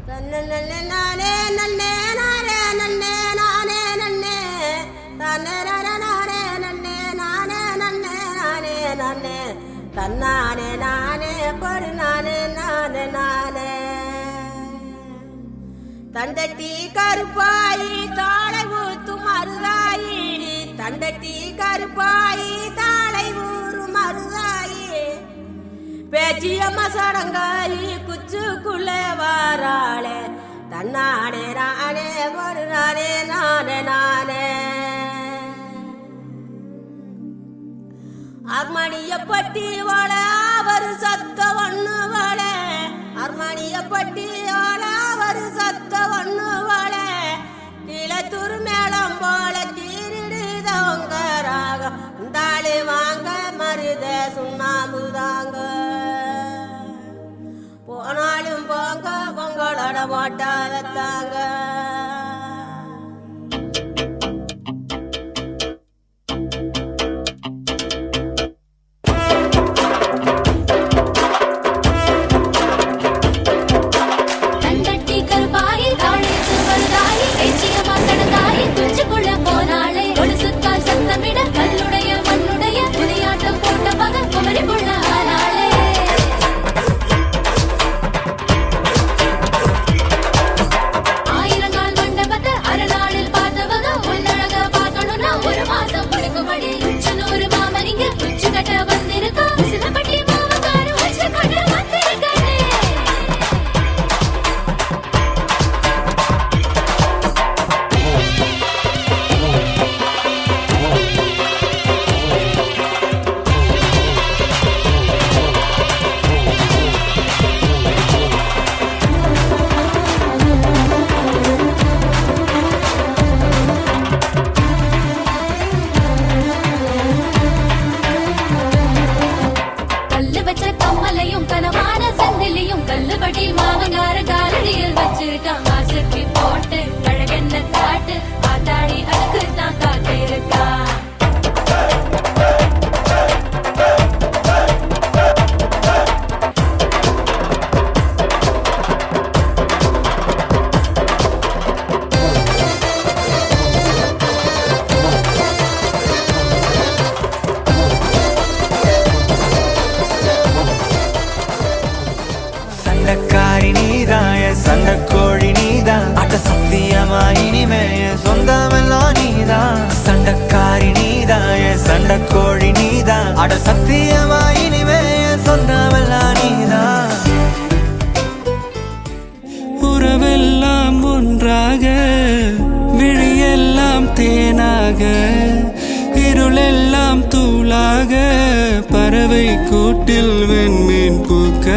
தன்ன நானே நன்னே நானே நன்னே நானே நன்னே தன்ன நானே நன்னே நானே நன்னே நானே நன்னே தன்னானே நானே படு நானே நானே நானே தண்டட்டி கருப்பாயி தாளை ஊத்தும் மருதாயி தண்டட்டி கருப்பாயி தாளை ஊறும் மருதாயி பேச்சியம்மா சடங்காயி குச்சுக்குள்ளே வாராளே தன்னானே நானே ஒரு நானே நானே நானே அர்மணிய பட்டி வாழ அவர் சத்த ஒண்ணு வாழ அர்மணிய பட்டி வாழ அவர் சத்த ஒண்ணு வாழ கீழத்தூர் மேளம் போல தீரிடுதவங்க ராகம் உண்டாளி வாங்க மருத சுண்ணாம்புதாங்க போனாலும் போங்க பொங்கலோட போட்டா வைத்தாங்க சண்டக்கோழி நீதான் அட்ட சத்தியமா இனிமேய சொந்தமெல்லாம் நீதான் சண்டக்காரி நீதான் சண்டக்கோழி நீதான் அட சத்தியமா இனிமேய சொந்தமெல்லாம் நீதான் உறவெல்லாம் ஒன்றாக விழியெல்லாம் தேனாக இருளெல்லாம் தூளாக பறவை கூட்டில் வெண்மீன் பூக்க